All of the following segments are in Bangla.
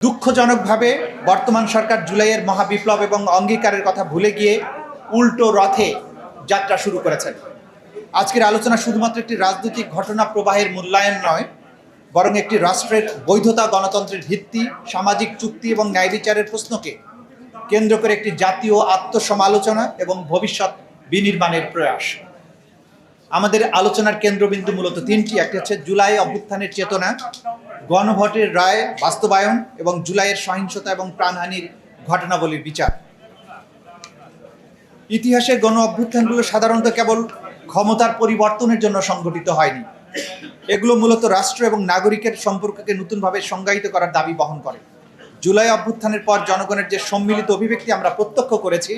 দুঃখজনকভাবে বর্তমান সরকার জুলাইয়ের মহাবিপ্লব এবং অঙ্গীকারের কথা ভুলে গিয়ে উল্টো রথে যাত্রা শুরু করেছেন। আজকের আলোচনা শুধুমাত্র একটি রাজনৈতিক ঘটনা প্রবাহের মূল্যায়ন নয়, বরং একটি রাষ্ট্রের বৈধতা, গণতন্ত্রের ভিত্তি, সামাজিক চুক্তি এবং ন্যায় বিচারের প্রশ্নকে কেন্দ্র করে একটি জাতীয় আত্মসমালোচনা এবং ভবিষ্যৎ বিনির্মাণের প্রয়াস। আমাদের আলোচনার কেন্দ্রবিন্দু মূলত তিনটি। একটি হচ্ছে জুলাই অভ্যুত্থানের চেতনা, গণভোটের রায় বাস্তবায়ন এবং জুলাইয়ের সহিংসতা এবং প্রাণহানির ঘটনাবলীর বিচার। ইতিহাসে গণ অভ্যুত্থানগুলো সাধারণত কেবল ক্ষমতার পরিবর্তনের জন্য সংঘটিত হয়নি, এগুলো মূলত রাষ্ট্র এবং নাগরিকের সম্পর্ককে নতুনভাবে সংজ্ঞায়িত করার দাবি বহন করে। জুলাই অভ্যুত্থানের পর জনগণের যে সম্মিলিত অভিব্যক্তি আমরা প্রত্যক্ষ করেছি,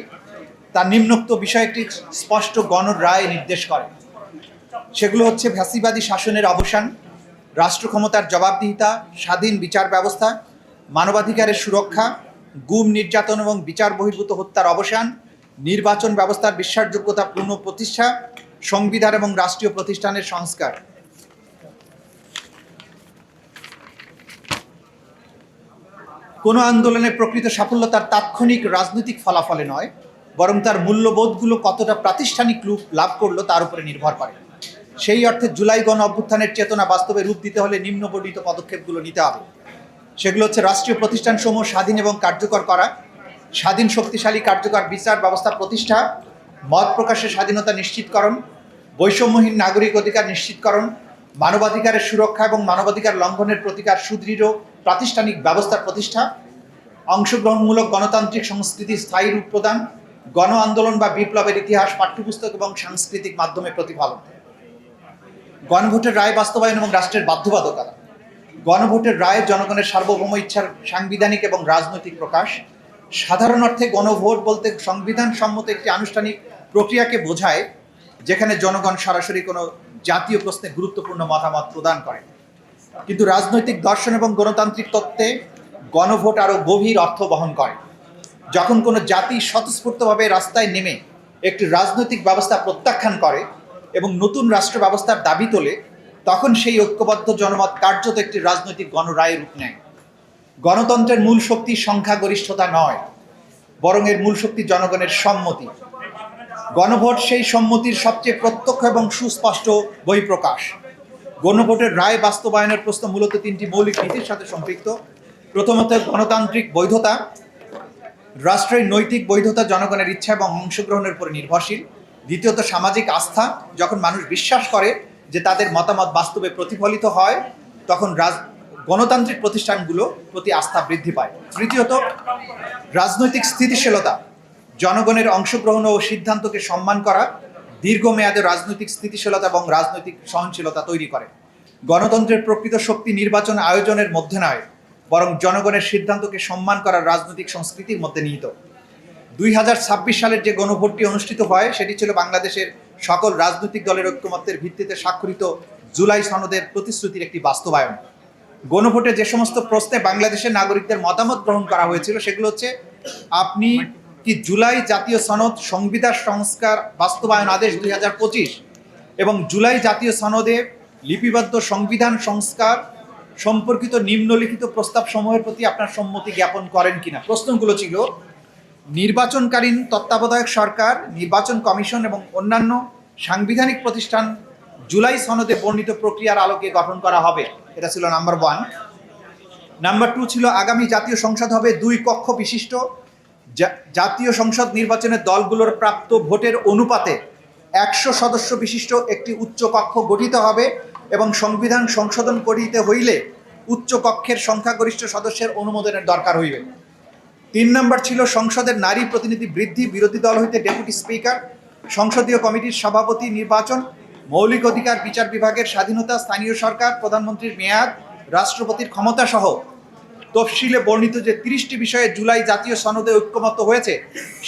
তা নিম্নোক্ত বিষয়টি স্পষ্ট গণ রায় নির্দেশ করে। সেগুলো হচ্ছে ফ্যাসিবাদী শাসনের অবসান, রাষ্ট্র ক্ষমতার জবাবদিহিতা, স্বাধীন বিচার ব্যবস্থা, মানবাধিকারের সুরক্ষা, গুম, নির্যাতন এবং বিচার বহির্ভূত হত্যার অবসান, নির্বাচন ব্যবস্থার বিশ্বাসযোগ্যতা পুনঃপ্রতিষ্ঠা, সংবিধান এবং রাষ্ট্রীয় প্রতিষ্ঠানের সংস্কার। কোনো আন্দোলনের প্রকৃত সাফল্য তার তাৎক্ষণিক রাজনৈতিক ফলাফলে নয়, বরং তার মূল্যবোধগুলো কতটা প্রাতিষ্ঠানিক রূপ লাভ করলো তার উপরে নির্ভর করে। সেই অর্থে জুলাই গণ অভ্যুত্থানের চেতনা বাস্তবে রূপ দিতে হলে নিম্নবর্ণিত পদক্ষেপগুলো নিতে হবে। সেগুলো হচ্ছে রাষ্ট্রীয় প্রতিষ্ঠানসমূহ স্বাধীন এবং কার্যকর করা, স্বাধীন শক্তিশালী কার্যকর বিচার ব্যবস্থা প্রতিষ্ঠা, মত প্রকাশের স্বাধীনতা নিশ্চিতকরণ, বৈষম্যহীন নাগরিক অধিকার নিশ্চিতকরণ, মানবাধিকারের সুরক্ষা এবং মানবাধিকার লঙ্ঘনের প্রতিকার সুদৃঢ় প্রাতিষ্ঠানিক ব্যবস্থার প্রতিষ্ঠা, অংশগ্রহণমূলক গণতান্ত্রিক সংস্কৃতি স্থায়ী রূপ প্রদান, গণ আন্দোলন বা বিপ্লবের ইতিহাস পাঠ্যপুস্তক এবং সাংস্কৃতিক মাধ্যমে প্রতিফলন, গণভোটের রায় বাস্তবায়ন এবং রাষ্ট্রের বাধ্যবাধকতা। গণভোটের রায় জনগণের সার্বভৌম ইচ্ছার সাংবিধানিক এবং রাজনৈতিক প্রকাশ। সাধারণ অর্থে গণভোট বলতে সংবিধান সম্মত একটি আনুষ্ঠানিক প্রক্রিয়াকে বোঝায়, যেখানে জনগণ সরাসরি কোনো জাতীয় প্রশ্নে গুরুত্বপূর্ণ মতামত প্রদান করে। কিন্তু রাজনৈতিক দর্শন এবং গণতান্ত্রিক তত্ত্বে গণভোট আরও গভীর অর্থ বহন করে। যখন কোনো জাতি স্বতঃস্ফূর্তভাবে রাস্তায় নেমে একটি রাজনৈতিক ব্যবস্থা প্রত্যাখ্যান করে এবং নতুন রাষ্ট্র ব্যবস্থার দাবি তোলে, তখন সেই ঐক্যবদ্ধ জনমত কার্যত একটি রাজনৈতিক গণরায়ে রূপ নেয়। গণতন্ত্রের মূল শক্তি সংখ্যাগরিষ্ঠতা নয়, বরং এর মূল শক্তি জনগণের সম্মতি। গণভোট সেই সম্মতির সবচেয়ে প্রত্যক্ষ এবং সুস্পষ্ট বহিঃপ্রকাশ। গণভোটের রায় বাস্তবায়নের প্রশ্ন মূলত তিনটি মৌলিক নীতির সাথে সম্পৃক্ত। প্রথমত, গণতান্ত্রিক বৈধতা। রাষ্ট্রের নৈতিক বৈধতা জনগণের ইচ্ছা এবং অংশগ্রহণের উপর নির্ভরশীল। দ্বিতীয়ত, সামাজিক আস্থা। যখন মানুষ বিশ্বাস করে যে তাদের মতামত বাস্তবে প্রতিফলিত হয়, তখন গণতান্ত্রিক প্রতিষ্ঠানগুলো প্রতি আস্থা বৃদ্ধি পায়। তৃতীয়ত, রাজনৈতিক স্থিতিশীলতা। জনগণের অংশগ্রহণ ও সিদ্ধান্তকে সম্মান করা দীর্ঘমেয়াদে রাজনৈতিক স্থিতিশীলতা এবং রাজনৈতিক সহনশীলতা তৈরি করে। গণতন্ত্রের প্রকৃত শক্তি নির্বাচন আয়োজনের মধ্যে নয়, বরং জনগণের সিদ্ধান্তকে সম্মান করার রাজনৈতিক সংস্কৃতির মধ্যে নিহিত। 2026 সালের যে গণভোটটি অনুষ্ঠিত হয়, সেটি ছিল বাংলাদেশের সকল রাজনৈতিক দলের ঐক্যমত্যের ভিত্তিতে স্বাক্ষরিত জুলাই সনদের প্রতিশ্রুতির একটি বাস্তবায়ন। গণভোটে যে সমস্ত প্রশ্নে বাংলাদেশের নাগরিকদের মতামত গ্রহণ করা হয়েছিল, সেগুলো হচ্ছে: আপনি কি জুলাই জাতীয় সনদ, সংবিধান সংস্কার বাস্তবায়ন আদেশ 2025 এবং জুলাই জাতীয় সনদে লিপিবদ্ধ সংবিধান সংস্কার সম্পর্কিত নিম্নলিখিত প্রস্তাব সমূহের প্রতি আপনার সম্মতি জ্ঞাপন করেন কিনা? প্রশ্নগুলো ছিল: নির্বাচনকালীন তত্ত্বাবধায়ক সরকার, নির্বাচন কমিশন এবং অন্যান্য সাংবিধানিক প্রতিষ্ঠান জুলাই সনদে বর্ণিত প্রক্রিয়ার আলোকে গঠন করা হবে। এটা ছিল নাম্বার 1। নাম্বার 2 ছিল আগামী জাতীয় সংসদ হবে 2 কক্ষ বিশিষ্ট। জাতীয় সংসদ নির্বাচনের দলগুলোর প্রাপ্ত ভোটের অনুপাতে 100 সদস্য বিশিষ্ট একটি উচ্চ কক্ষ গঠিত হবে এবং সংবিধান সংশোধন করিতে হইলে উচ্চ কক্ষের সংখ্যাগরিষ্ঠ সদস্যের অনুমোদনের দরকার হইবে। 3 নম্বর ছিল সংসদের নারী প্রতিনিধি বৃদ্ধি, বিরোধী দল হইতে ডেপুটি স্পিকার, সংসদীয় কমিটির সভাপতি নির্বাচন, মৌলিক অধিকার, বিচার বিভাগের স্বাধীনতা, স্থানীয় সরকার, প্রধানমন্ত্রীর মেয়াদ, রাষ্ট্রপতির ক্ষমতা সহ তফসিলে বর্ণিত যে 30টি বিষয়ে জুলাই জাতীয় সনদে ঐক্যমত্য হয়েছে,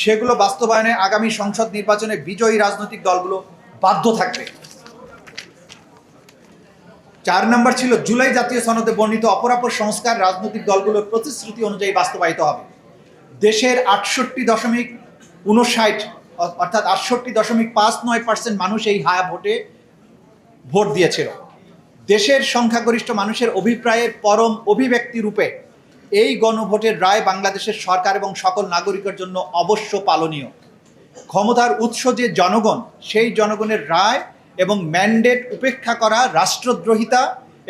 সেগুলো বাস্তবায়নে আগামী সংসদ নির্বাচনে বিজয়ী রাজনৈতিক দলগুলো বাধ্য থাকবে। 4 নম্বর ছিল জুলাই জাতীয় সনদে বর্ণিত অপরাপর সংস্কার রাজনৈতিক দলগুলোর প্রতিশ্রুতি অনুযায়ী বাস্তবায়িত হবে। দেশের 68.59 অর্থাৎ 68.59% মানুষ এই হায়া ভোটে ভোট দিয়েছিল। দেশের সংখ্যাগরিষ্ঠ মানুষের অভিপ্রায়ের পরম অভিব্যক্তি রূপে এই গণভোটের রায় বাংলাদেশের সরকার এবং সকল নাগরিকের জন্য অবশ্য পালনীয়। ক্ষমতার উৎস যে জনগণ, সেই জনগণের রায় এবং ম্যান্ডেট উপেক্ষা করা রাষ্ট্রদ্রোহিতা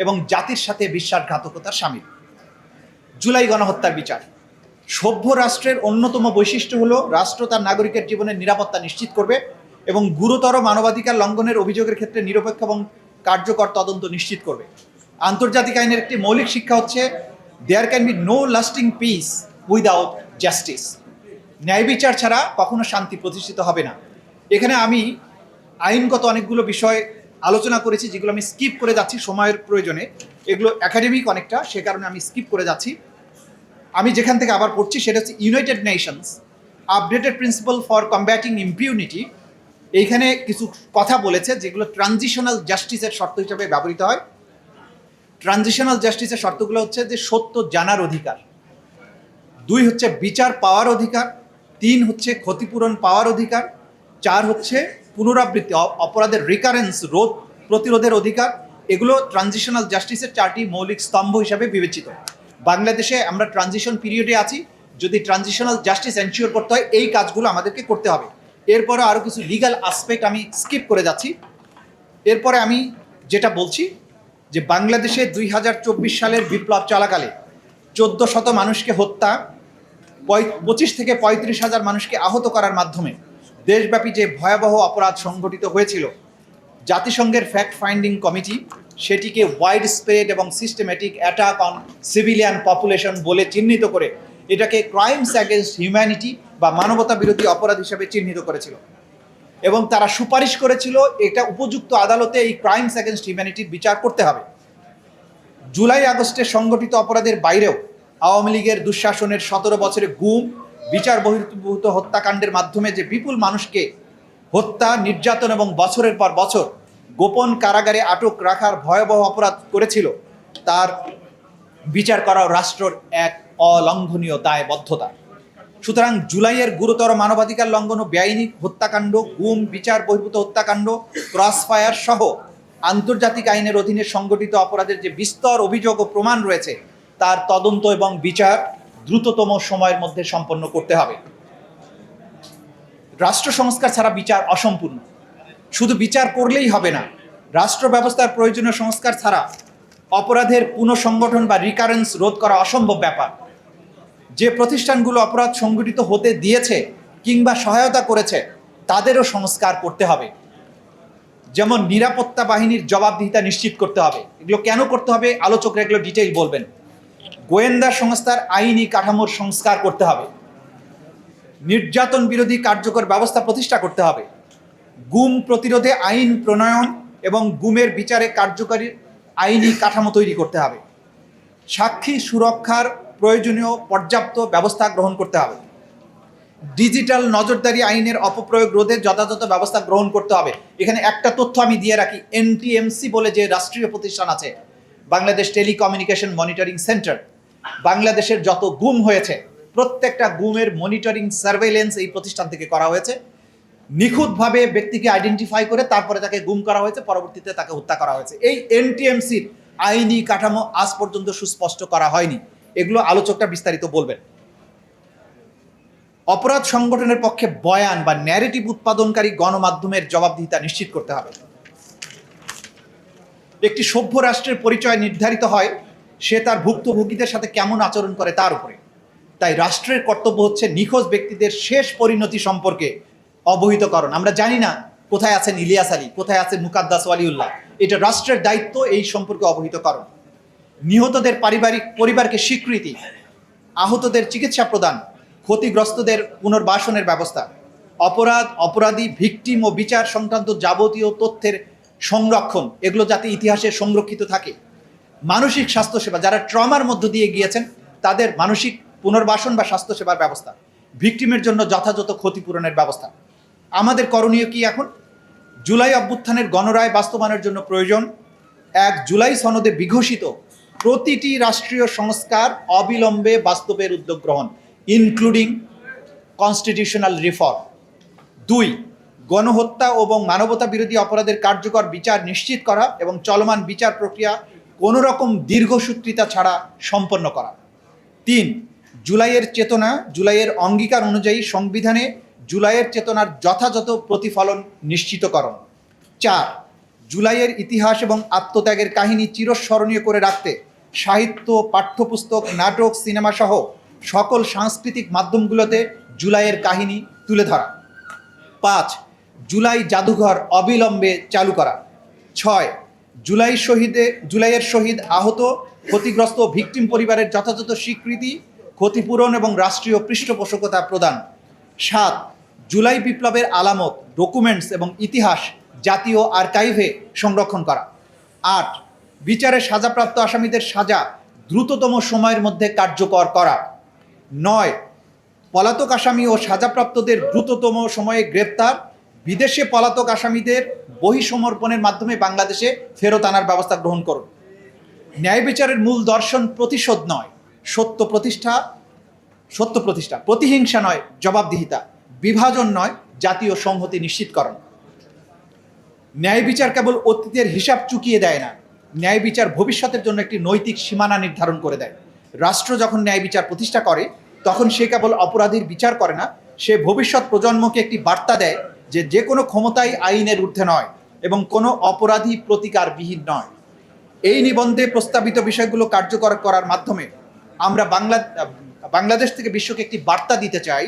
এবং জাতির সাথে বিশ্বাসঘাতকতার শামিল। জুলাই গণহত্যার বিচার। সভ্য রাষ্ট্রের অন্যতম বৈশিষ্ট্য হলো রাষ্ট্র তার নাগরিকের জীবনের নিরাপত্তা নিশ্চিত করবে এবং গুরুতর মানবাধিকার লঙ্ঘনের অভিযোগের ক্ষেত্রে নিরপেক্ষ এবং কার্যকর তদন্ত নিশ্চিত করবে। আন্তর্জাতিক আইনের একটি মৌলিক শিক্ষা হচ্ছে there can be no lasting peace without justice. ন্যায় বিচার ছাড়া কখনো শান্তি প্রতিষ্ঠিত হবে না। এখানে আমি আইনগত অনেকগুলো বিষয় আলোচনা করেছি যেগুলো আমি স্কিপ করে যাচ্ছি সময়ের প্রয়োজনে, এগুলো একাডেমিক অনেকটা, সে কারণে আমি স্কিপ করে যাচ্ছি। আমি যেখান থেকে আবার পড়ছি সেটা হচ্ছে United Nations updated principal for combating impunity. এইখানে কিছু কথা বলেছে যেগুলো ট্রানজিশনাল জাস্টিসের শর্ত হিসাবে ব্যবহৃত হয়। ট্রানজিশনাল জাস্টিসের শর্তগুলো হচ্ছে যে সত্য জানার অধিকার, 2 হচ্ছে বিচার পাওয়ার অধিকার, 3 হচ্ছে ক্ষতিপূরণ পাওয়ার অধিকার, 4 হচ্ছে পুনরাবৃত্তি অপরাধের রিকারেন্স প্রতিরোধের অধিকার। এগুলো ট্রানজিশনাল জাস্টিসের 4টি মৌলিক স্তম্ভ হিসাবে বিবেচিত। বাংলাদেশে আমরা ট্রানজিশন পিরিয়ডে আছি। যদি ট্রানজিশনাল জাস্টিস এনশিওর করতে হয় এই কাজগুলো আমাদেরকে করতে হবে। এরপরে আরও কিছু লিগ্যাল আসপেক্ট আমি স্কিপ করে যাচ্ছি। এরপরে আমি যেটা বলছি যে বাংলাদেশে 2024 সালের বিপ্লব চলাকালে 1400 মানুষকে হত্যা, 25 থেকে 35,000 মানুষকে আহত করার মাধ্যমে দেশব্যাপী যে ভয়াবহ অপরাধ সংঘটিত হয়েছিল, জাতিসংঘের ফ্যাক্ট ফাইন্ডিং কমিটি সেটিকে ওয়াইড স্প্রেড এবং systematic attack on civilian population বলে চিহ্নিত করে এটাকে ক্রাইমস অ্যাগেনস্ট হিউম্যানিটি বা মানবতা বিরোধী অপরাধ হিসেবে চিহ্নিত করেছিল এবং তারা সুপারিশ করেছিল এটা উপযুক্ত আদালতে এই ক্রাইমস অ্যাগেনস্ট হিউম্যানিটির বিচার করতে হবে। জুলাই আগস্টে সংগঠিত অপরাধের বাইরেও আওয়ামী লীগের দুঃশাসনের 17 বছরে গুম, বিচার বহির্ভূত হত্যাকাণ্ডের মাধ্যমে যে বিপুল মানুষকে হত্যা, নির্যাতন এবং বছরের পর বছর গোপন কারাগারে আটক রাখার ভয়াবহ অপরাধ করেছিল, তার বিচার করাও রাষ্ট্রের এক অলঙ্ঘনীয় দায়বদ্ধতা। সুতরাং জুলাইয়ের গুরুতর মানবাধিকার লঙ্ঘন ও বেআইনি হত্যাকাণ্ড, গুম, বিচার বহির্ভূত হত্যাকাণ্ড, ক্রসফায়ার সহ আন্তর্জাতিক আইনের অধীনে সংগঠিত অপরাধের যে বিস্তর অভিযোগ ও প্রমাণ রয়েছে তার তদন্ত এবং বিচার দ্রুততম সময়ের মধ্যে সম্পন্ন করতে হবে। রাষ্ট্র সংস্কার ছাড়া বিচার অসম্পূর্ণ। শুধু বিচার করলেই হবে না, রাষ্ট্র ব্যবস্থার প্রয়োজনীয় সংস্কার ছাড়া অপরাধের পুনঃসংগঠন বা রিকারেন্স রোধ করা অসম্ভব ব্যাপার। যে প্রতিষ্ঠানগুলো অপরাধ সংগঠিত হতে দিয়েছে কিংবা সহায়তা করেছে তাদেরও সংস্কার করতে হবে। যেমন নিরাপত্তা বাহিনীর জবাবদিহিতা নিশ্চিত করতে হবে। এগুলো কেন করতে হবে আলোচকরা এগুলো ডিটেইল বলবেন। গোয়েন্দা সংস্থার আইনি কাঠামোর সংস্কার করতে হবে। নির্যাতন বিরোধী কার্যকর ব্যবস্থা প্রতিষ্ঠা করতে হবে। গুম প্রতিরোধে আইন প্রণয়ন এবং গুমের বিচারে কার্যকরী আইনি কাঠামো তৈরি করতে হবে। সাক্ষী সুরক্ষার প্রয়োজনীয় পর্যাপ্ত ব্যবস্থা গ্রহণ করতে হবে। ডিজিটাল নজরদারি আইনের অপপ্রয়োগ রোধে যথাযথ ব্যবস্থা গ্রহণ করতে হবে। এখানে একটা তথ্য আমি দিয়ে রাখি, এনটিএমসি বলে যে রাষ্ট্রীয় প্রতিষ্ঠান আছে, বাংলাদেশ টেলিকমিউনিকেশন মনিটরিং সেন্টার, বাংলাদেশের যত গুম হয়েছে প্রত্যেকটা গুমের মনিটরিং সার্ভেইলেন্স এই প্রতিষ্ঠান থেকে করা হয়েছে। নিখুঁতভাবে ব্যক্তিকে আইডেন্টিফাই করে তারপরে তাকে গুম করা হয়েছে, পরবর্তীতে তাকে হত্যা করা হয়েছে। এই এনটিএমসির আইনি কাঠামো আজ পর্যন্ত সুস্পষ্ট করা হয়নি। এগুলো আলোচকরা বিস্তারিত বলবেন। অপরাধ সংগঠনের পক্ষে বয়ান বা ন্যারেটিভ উৎপাদনকারী গণমাধ্যমের জবাবদিহিতা নিশ্চিত করতে হবে। একটি সভ্য রাষ্ট্রের পরিচয় নির্ধারিত হয় সে তার ভুক্তভোগীদের সাথে কেমন আচরণ করে তার উপরে। তাই রাষ্ট্রের কর্তব্য হচ্ছে নিখোঁজ ব্যক্তিদের শেষ পরিণতি সম্পর্কে অবহিতকরণ। আমরা জানি না কোথায় আছেন ইলিয়াস আলী, কোথায় আছেন মুকাদ্দাস ওয়ালিউল্লাহ, এটা রাষ্ট্রের দায়িত্ব এই সম্পর্কে অবহিতকরণ। নিহতদের পরিবারকে স্বীকৃতি, আহতদের চিকিৎসা প্রদান, ক্ষতিগ্রস্তদের পুনর্বাসনের ব্যবস্থা, অপরাধী, ভিকটিম ও বিচার সংক্রান্ত যাবতীয় তথ্যের সংরক্ষণ, এগুলো যাতে ইতিহাসে সংরক্ষিত থাকে। মানসিক স্বাস্থ্যসেবা, যারা ট্রমার মধ্য দিয়ে গিয়েছেন তাদের মানসিক পুনর্বাসন বা স্বাস্থ্যসেবার ব্যবস্থা, ভিকটিমের জন্য যথাযথ ক্ষতিপূরণের ব্যবস্থা। আমাদের করণীয় কি এখন? জুলাই অভ্যুত্থানের গণরায় বাস্তবায়নের জন্য প্রয়োজন 1 জুলাই সনদে বিঘোষিত প্রতিটি রাষ্ট্রীয় সংস্কার অবিলম্বে বাস্তবের উদ্যোগ গ্রহণ, ইনক্লুডিং কনস্টিটিউশনাল রিফর্ম। 2 গণহত্যা এবং মানবতা বিরোধী অপরাধের কার্যকর বিচার নিশ্চিত করা এবং চলমান বিচার প্রক্রিয়া কোনো রকম দীর্ঘসূত্রিতা ছাড়া সম্পন্ন করা। 3. জুলাইয়ের চেতনা, জুলাইয়ের অঙ্গীকার অনুযায়ী সংবিধানে জুলাইয়ের চেতনার যথাযথ প্রতিফলন নিশ্চিতকরণ। 4. জুলাইয়ের ইতিহাস এবং আত্মত্যাগের কাহিনী চিরস্মরণীয় করে রাখতে সাহিত্য, পাঠ্যপুস্তক, নাটক, সিনেমা সহ সকল সাংস্কৃতিক মাধ্যমগুলোতে জুলাইয়ের কাহিনী তুলে ধরা। 5. জুলাই জাদুঘর অবিলম্বে চালু করা। 6. জুলাইয়ের শহীদ, আহত, ক্ষতিগ্রস্ত ভিকটিম পরিবারের যথাযথ স্বীকৃতি, ক্ষতিপূরণ এবং রাষ্ট্রীয় পৃষ্ঠপোষকতা প্রদান। 7. জুলাই বিপ্লবের আলামত, ডকুমেন্টস এবং ইতিহাস জাতীয় আর্কাইভে সংরক্ষণ করা। 8. বিচারে সাজাপ্রাপ্ত আসামিদের সাজা দ্রুততম সময়ের মধ্যে কার্যকর করা। 9. পলাতক আসামি ও সাজাপ্রাপ্তদের দ্রুততম সময়ে গ্রেপ্তার, বিদেশে পলাতক আসামিদের বহিঃসমর্পণের মাধ্যমে বাংলাদেশে ফেরত আনার ব্যবস্থা গ্রহণ করুন। ন্যায় বিচারের মূল দর্শন প্রতিশোধ নয়, সত্য প্রতিষ্ঠা, প্রতিহিংসা নয়, জবাবদিহিতা, বিভাজন নয়, জাতীয় সংহতি নিশ্চিতকরণ। ন্যায় বিচার কেবল অতীতের হিসাব চুকিয়ে দেয় না, ন্যায় বিচার ভবিষ্যতের জন্য একটি নৈতিক সীমানা নির্ধারণ করে দেয়। রাষ্ট্র যখন ন্যায় বিচার প্রতিষ্ঠা করে তখন সে কেবল অপরাধীর বিচার করে না, সে ভবিষ্যৎ প্রজন্মকে একটি বার্তা দেয় যে কোনো ক্ষমতাই আইনের ঊর্ধ্বে নয় এবং কোনো অপরাধী প্রতিকারবিহীন নয়। এই নিবন্ধে প্রস্তাবিত বিষয়গুলো কার্যকর করার মাধ্যমে আমরা বাংলাদেশ থেকে বিশ্বকে একটি বার্তা দিতে চাই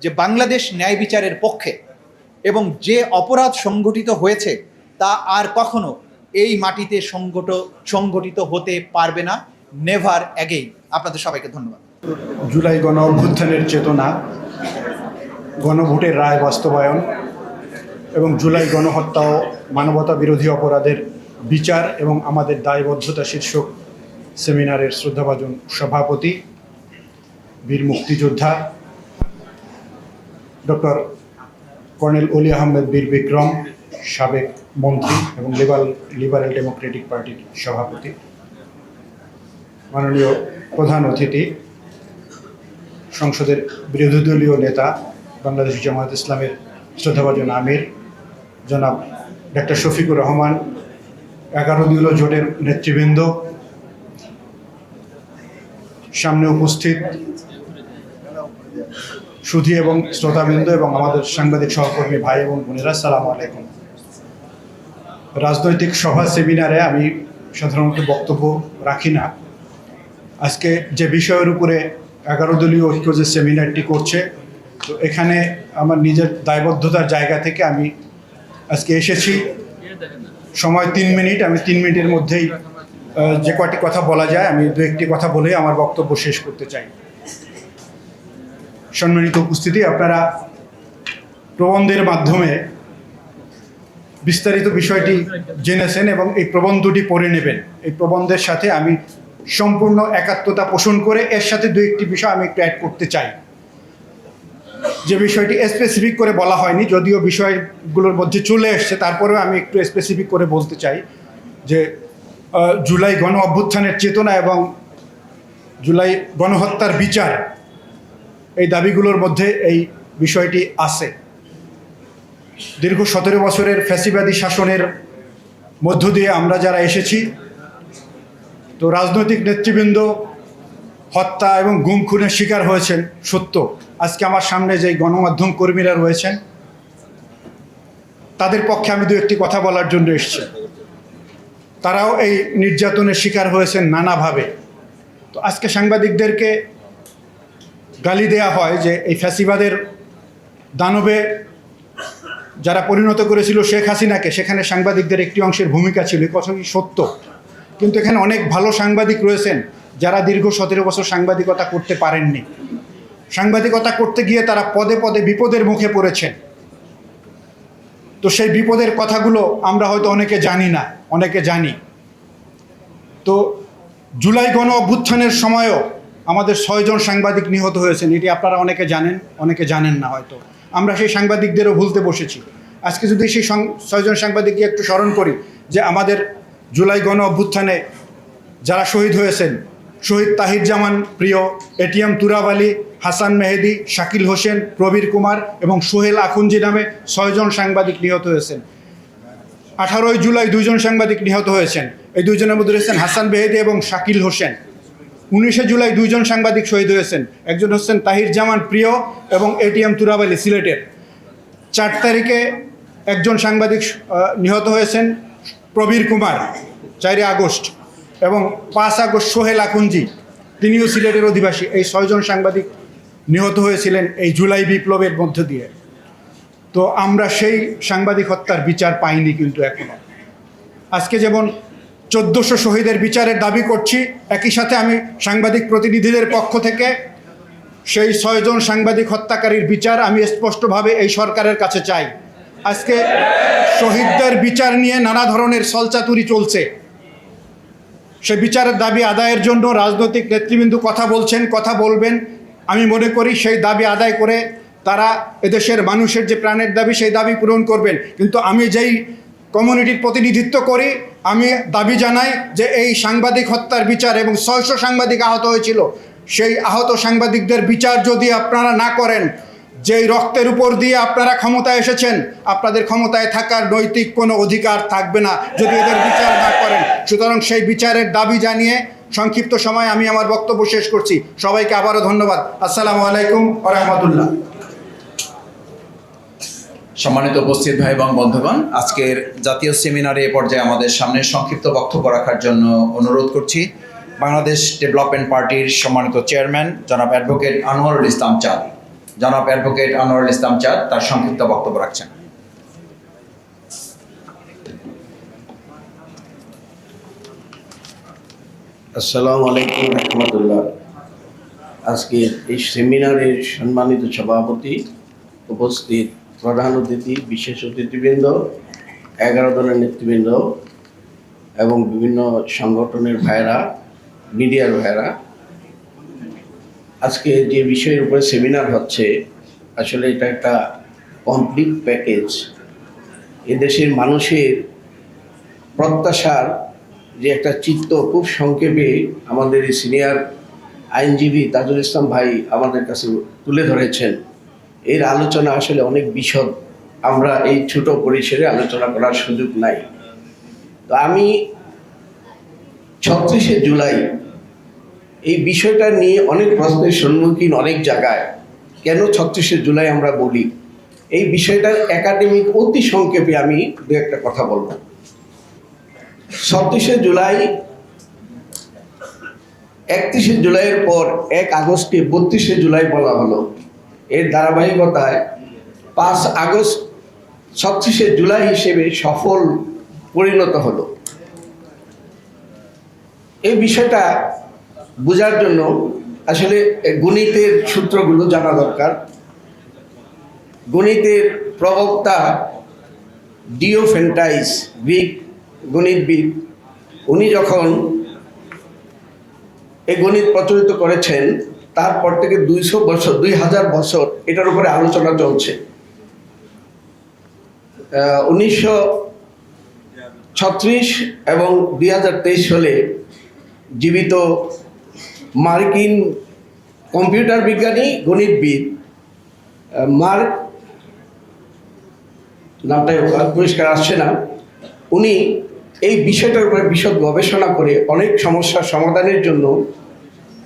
যে বাংলাদেশ ন্যায় বিচারের পক্ষে এবং যে অপরাধ সংগঠিত হয়েছে তা আর কখনো এই মাটিতে সংগঠিত হতে পারবে না, নেভার অ্যাগেইন। আপনাদের সবাইকে ধন্যবাদ। জুলাই গণ অভ্যুত্থানের চেতনা, গণভোটের রায় বাস্তবায়ন এবং জুলাই গণহত্যা ও মানবতা বিরোধী অপরাধের বিচার এবং আমাদের দায়বদ্ধতা শীর্ষক সেমিনারের শ্রদ্ধাভাজন সভাপতি, বীর মুক্তিযোদ্ধা ডক্টর কর্নেল অলি আহমেদ বীর বিক্রম, সাবেক মন্ত্রী এবং লিবারেল ডেমোক্রেটিক পার্টির সভাপতি, মাননীয় প্রধান অতিথি, সংসদের বিরোধী দলীয় নেতা, বাংলাদেশ জামায়াত ইসলামের শ্রদ্ধাভাজন আমির জনাব ডক্টর শফিকুর রহমান, 11 দলীয় জোটের নেতৃবৃন্দ, সামনে উপস্থিত সুধী এবং শ্রোতাবৃন্দ এবং আমাদের সাংবাদিক সহকর্মী ভাই এবং বোনেরা, আসসালামু আলাইকুম। রাজনৈতিক সভা সেমিনারে আমি সাধারণত বক্তব্য রাখি না। আজকে যে বিষয়ের উপরে 11 দলীয় ঐক্য যে সেমিনারটি করছে, তো এখানে আমার নিজের দায়বদ্ধতার জায়গা থেকে আমি আজকে এসেছি। সময় 3 মিনিট, আমি 3 মিনিটের মধ্যেই যে কয়টি কথা বলা যায় আমি 2-1টি কথা বলে আমার বক্তব্য শেষ করতে চাই। সম্মানিত উপস্থিতি, আপনারা প্রবন্ধের মাধ্যমে বিস্তারিত বিষয়টি জেনেছেন এবং এই প্রবন্ধটি পড়ে নেবেন। এই প্রবন্ধের সাথে আমি সম্পূর্ণ একাত্মতা পোষণ করে এর সাথে 2-1টি বিষয় আমি একটু অ্যাড করতে চাই, যে বিষয়টি স্পেসিফিক করে বলা হয়নি, যদিও বিষয়গুলোর মধ্যে চলে এসছে, তারপরেও আমি একটু স্পেসিফিক করে বলতে চাই যে জুলাই গণ অভ্যুত্থানের চেতনা এবং জুলাই গণহত্যার বিচার, এই দাবিগুলোর মধ্যে এই বিষয়টি আছে। দীর্ঘ 17 বছরের ফ্যাসিবাদী শাসনের মধ্য দিয়ে আমরা যারা এসেছি, তো রাজনৈতিক নেতৃবৃন্দ হত্যা এবং গুম খুনের শিকার হয়েছেন সত্য। আজকে আমার সামনে যে গণমাধ্যম কর্মীরা রয়েছেন তাদের পক্ষে আমি 2-1টি কথা বলার জন্য এসেছি। তারাও এই নির্যাতনের শিকার হয়েছেন নানাভাবে। তো আজকে সাংবাদিকদেরকে গালি দেয়া হয় যে এই ফ্যাসিবাদের দানবে যারা পরিণত করেছিল শেখ হাসিনাকে, সেখানে সাংবাদিকদের একটি অংশের ভূমিকা ছিল, এই কথা কি সত্য? কিন্তু এখানে অনেক ভালো সাংবাদিক রয়েছেন যারা দীর্ঘ 17 বছর সাংবাদিকতা করতে পারেননি। সাংবাদিকতা করতে গিয়ে তারা পদে পদে বিপদের মুখে পড়েছেন। তো সেই বিপদের কথাগুলো আমরা হয়তো অনেকে জানি না, অনেকে জানি। তো জুলাই গণ অভ্যুত্থানের সময়ও আমাদের 6 জন সাংবাদিক নিহত হয়েছেন, এটি আপনারা অনেকে জানেন, অনেকে জানেন না হয়তো। আমরা সেই সাংবাদিকদেরও ভুলতে বসেছি। আজকে যদি সেই 6 জন সাংবাদিককে একটু স্মরণ করি যে আমাদের জুলাই গণ অভ্যুত্থানে যারা শহীদ হয়েছেন, শহীদ তাহির জামান প্রিয়, এটিএম তুরাব আলী, হাসান মেহেদি, শাকিল হোসেন, প্রবীর কুমার এবং সোহেল আখুঞ্জি নামে 6 জন সাংবাদিক নিহত হয়েছেন। 18 জুলাই 2 জন সাংবাদিক নিহত হয়েছেন। এই 2 জনের মধ্যে রয়েছেন হাসান মেহেদি এবং শাকিল হোসেন। 19 জুলাই 2 জন সাংবাদিক শহীদ হয়েছেন, একজন হচ্ছেন তাহির জামান প্রিয় এবং এটিএম তুরাব আলী সিলেটের। 4 তারিখে একজন সাংবাদিক নিহত হয়েছেন প্রবীর কুমার 4 আগস্ট, এবং 5 আগস্ট সোহেল আকুঞ্জি, তিনিও সিলেটের অধিবাসী। এই 6 জন সাংবাদিক নিহত হয়েছিলেন এই জুলাই বিপ্লবের মধ্য দিয়ে। তো আমরা সেই সাংবাদিক হত্যার বিচার পাইনি কিন্তু এখনো। আজকে যেমন 1400 শহীদের বিচারের দাবি করছি, একই সাথে আমি সাংবাদিক প্রতিনিধিদের পক্ষ থেকে সেই 6 জন সাংবাদিক হত্যাকারীর বিচার আমি স্পষ্টভাবে এই সরকারের কাছে চাই। আজকে শহীদদের বিচার নিয়ে নানা ধরনের ছলচাতুরি চলছে। সে বিচারের দাবি আদায়ের জন্য রাজনৈতিক নেতৃবৃন্দ কথা বলছেন, কথা বলবেন। আমি মনে করি সেই দাবি আদায় করে তারা এদেশের মানুষের যে প্রাণের দাবি সেই দাবি পূরণ করবেন। কিন্তু আমি যেই কমিউনিটির প্রতিনিধিত্ব করি, আমি দাবি জানাই যে এই সাংবাদিক হত্যার বিচার, এবং 600 সাংবাদিক আহত হয়েছিল, সেই আহত সাংবাদিকদের বিচার যদি আপনারা না করেন, যেই রক্তের উপর দিয়ে আপনারা ক্ষমতায় এসেছেন, আপনাদের ক্ষমতায় থাকার নৈতিক কোনো অধিকার থাকবে না যদি এদের বিচার না করেন। সুতরাং সেই বিচারের দাবি জানিয়ে সংক্ষিপ্ত সময় আমি আমার বক্তব্য শেষ করছি। সবাইকে আবারও ধন্যবাদ। আসসালামু আলাইকুম ওয়া রাহমাতুল্লাহ। সম্মানিত উপস্থিত ভাই এবং বন্ধুগণ, আজকের জাতীয় সেমিনারে এ পর্যায়ে আমাদের সামনে সংক্ষিপ্ত বক্তব্য রাখার জন্য অনুরোধ করছি বাংলাদেশ ডেভেলপমেন্ট পার্টির সম্মানিত চেয়ারম্যান জনাব অ্যাডভোকেট আনোয়ারুল ইসলাম চাঁদ। জনাব অ্যাডভোকেট আনোয়ারুল ইসলাম চাঁদ তার সংক্ষিপ্ত বক্তব্য রাখছেন। আসসালামু আলাইকুম রহমতুল্লাহ। আজকের এই সেমিনারের সম্মানিত সভাপতি, উপস্থিত প্রধান অতিথি, বিশেষ অতিথিবৃন্দ, 11 দলের নেতৃবৃন্দ এবং বিভিন্ন সংগঠনের ভাইয়েরা, মিডিয়ার ভাইয়েরা, আজকে যে বিষয়ের উপরে সেমিনার হচ্ছে আসলে এটা একটা কমপ্লিট প্যাকেজ। এদেশের মানুষের প্রত্যাশার যে একটা চিত্র খুব সংক্ষেপে আমাদের এই সিনিয়র আইনজীবী তাজুল ইসলাম ভাই আমাদের কাছে তুলে ধরেছেন। এর আলোচনা আসলে অনেক বিশদ, আমরা এই ছোট পরিসরে আলোচনা করার সুযোগ নাই। তো আমি 36শে জুলাই এই বিষয়টা নিয়ে অনেক প্রশ্নের সম্মুখীন অনেক জায়গায়। কেন 36শে জুলাই আমরা বলি, এই বিষয়টার একাডেমিক অতি সংক্ষেপে আমি দু একটা কথা বলবো। 36শে জুলাই, 31শে জুলাইয়ের পর 1 আগস্টকে 32শে জুলাই বলা হলো। এর ধারাবাহিকতায় 5 আগস্ট 36শে জুলাই হিসেবে সফল পরিণত হলো। এই বিষয়টা বোঝার জন্য আসলে গণিতের সূত্রগুলো জানা দরকার। গণিতের প্রবক্তা ডিওফেন্টাইস, গ্রিক গণিতবিদ, উনি যখন এই গণিত প্রচলিত করেছেন তারপর থেকে 200 বছর, 2000 বছর এটার উপরে আলোচনা চলছে। 1936 এবং 2023 সালে জীবিত মার্কিন কম্পিউটার বিজ্ঞানী, গণিতবিদ মার্ক, নামটা পরিষ্কার আসছে না, উনি এই বিষয়টার উপরে বিশদ গবেষণা করে অনেক সমস্যার সমাধানের জন্য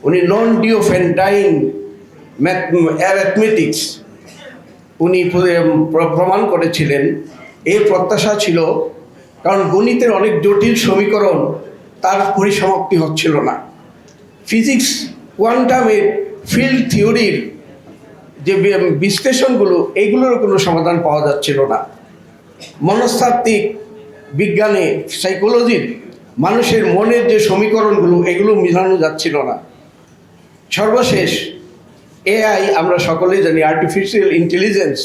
উনি নন ডিওফেন্টাইন অ্যারিথমেটিক্স উনি প্রমাণ করেছিলেন। এর প্রত্যাশা ছিল, কারণ গণিতের অনেক জটিল সমীকরণ তার পরিসমাপ্তি হচ্ছিল না। ফিজিক্স, কোয়ান্টামের ফিল্ড থিওরির যে বিশ্লেষণগুলো, এইগুলোরও কোনো সমাধান পাওয়া যাচ্ছিল না। মনস্তাত্ত্বিক বিজ্ঞানে, সাইকোলজির মানুষের মনের যে সমীকরণগুলো, এগুলো মিলানো যাচ্ছিল না। সর্বশেষ এআই, আমরা সকলেই জানি আর্টিফিশিয়াল ইন্টেলিজেন্স,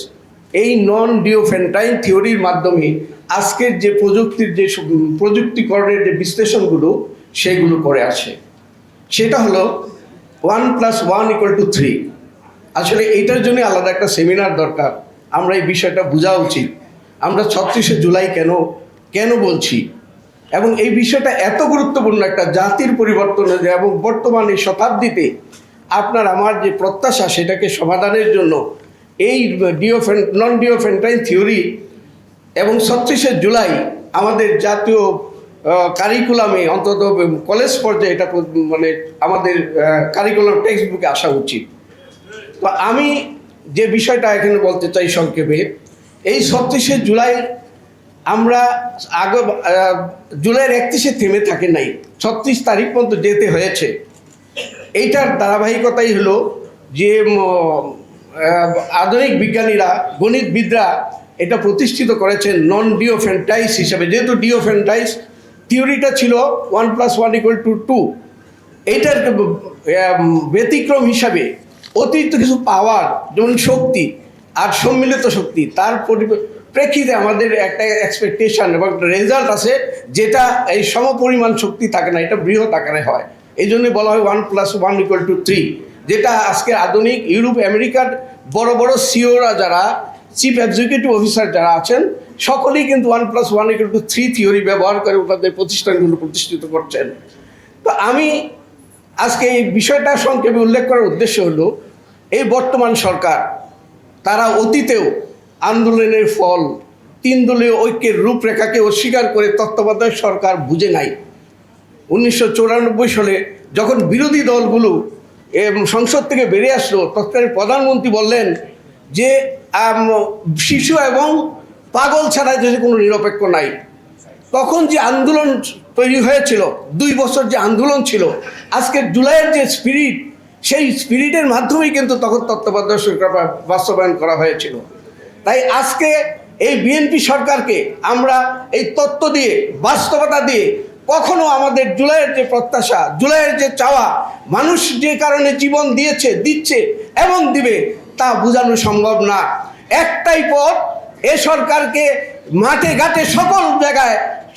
এই নন ডিওফেন্টাইন থিওরির মাধ্যমে আজকের যে প্রযুক্তিকরণের যে বিশ্লেষণগুলো সেগুলো করে আসে। সেটা হলো 1 + 1 = 3। আসলে এইটার জন্য আলাদা একটা সেমিনার দরকার। আমরা এই বিষয়টা বোঝা উচিত। আমরা 36শে জুলাই কেন বলছি, এবং এই বিষয়টা এত গুরুত্বপূর্ণ একটা জাতির পরিবর্তনের, এবং বর্তমান এই শতাব্দীতে আপনার আমার যে প্রত্যাশা সেটাকে সমাধানের জন্য এই নন ডিওফেন্টাইন থিওরি এবং 36শে জুলাই আমাদের জাতীয় কারিকুলামে অন্তত কলেজ পর্যায়ে এটা মানে আমাদের কারিকুলাম টেক্সট বুকে আসা উচিত। তো আমি যে বিষয়টা এখানে বলতে চাই সংক্ষেপে, এই 36শে জুলাই আমরা আগে জুলাইয়ের 31-এ থেমে থাকে নাই, 36 তারিখ পর্যন্ত যেতে হয়েছে। এইটার ধারাবাহিকতাই হলো যে আধুনিক বিজ্ঞানীরা, গণিতবিদরা এটা প্রতিষ্ঠিত করেছেন নন ডিওফেন্টাইজ হিসাবে। যেহেতু ডিওফেন্টাইজ থিওরিটা ছিল 1+1 = 2, এইটার ব্যতিক্রম হিসাবে অতিরিক্ত কিছু পাওয়ার, যেমন শক্তি আর সম্মিলিত শক্তি, তার প্রেক্ষিতে আমাদের একটা এক্সপেকটেশন এবং রেজাল্ট আছে, যেটা এই সমপরিমাণ শক্তি থাকে না, এটা বৃহৎ আকারে হয়। এই জন্যই বলা হয় 1+1 = 3, যেটা আজকে আধুনিক ইউরোপ আমেরিকার বড় বড় সিওরা যারা, চিফ এক্সিকিউটিভ অফিসার যারা আছেন, সকলেই কিন্তু 1+1 = 3 থিওরি ব্যবহার করে তাদের প্রতিষ্ঠানগুলো প্রতিষ্ঠিত করছেন। তো আমি আজকে এই বিষয়টা সংক্ষেপে উল্লেখ করার উদ্দেশ্য হলো, এই বর্তমান সরকার তারা অতীতেও আন্দোলনের ফল, 3 দলীয় ঐক্যের রূপরেখাকে অস্বীকার করে তত্ত্বাবধায়ক সরকার বুঝে নাই। 1994 সালে যখন বিরোধী দলগুলো সংসদ থেকে বেরিয়ে আসলো, তৎকালীন প্রধানমন্ত্রী বললেন যে শিশু এবং পাগল ছাড়া দেশে কোনো নিরপেক্ষ নাই। তখন যে আন্দোলন তৈরি হয়েছিল, 2 বছর যে আন্দোলন ছিল, আজকে জুলাইয়ের যে স্পিরিট, সেই স্পিরিটের মাধ্যমেই কিন্তু তখন তত্ত্বাবধায়ক সরকার বাস্তবায়ন করা হয়েছিল। তাই আজকে এই বিএনপি সরকারকে আমরা এই তত্ত্ব দিয়ে, বাস্তবতা দিয়ে, কখনো আমাদের জুলাইয়ের যে প্রত্যাশা, জুলাইয়ের যে চাওয়া, মানুষ যে কারণে জীবন দিয়েছে, দিচ্ছে এবং দিবে, তা বোঝানো সম্ভব না। একটাই পথ, এ সরকারকে মাঠে ঘাটে সকল জায়গায়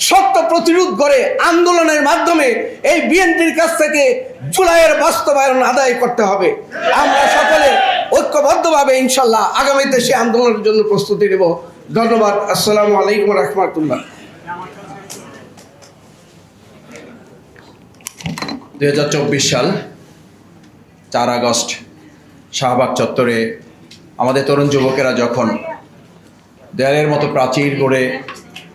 শক্ত প্রতিরোধ করে আন্দোলনের মাধ্যমে এই বিএনপির কাছ থেকে জুলাইয়ের বাস্তবায়ন আদায় করতে হবে। আমরা সকলে ঐক্যবদ্ধভাবে ইনশাল্লাহ আগামীতে সে আন্দোলনের জন্য প্রস্তুতি নেব। ধন্যবাদ। আসসালামু আলাইকুম রহমতুল্লাহ। 2024 সাল 4 আগস্ট শাহবাগ চত্বরে আমাদের তরুণ যুবকেরা যখন দেয়ালের মতো প্রাচীর গড়ে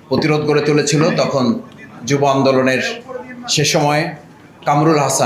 প্রতিরোধ গড়ে তুলেছিল, তখন যুব আন্দোলনের সে সময় কামরুল হাসান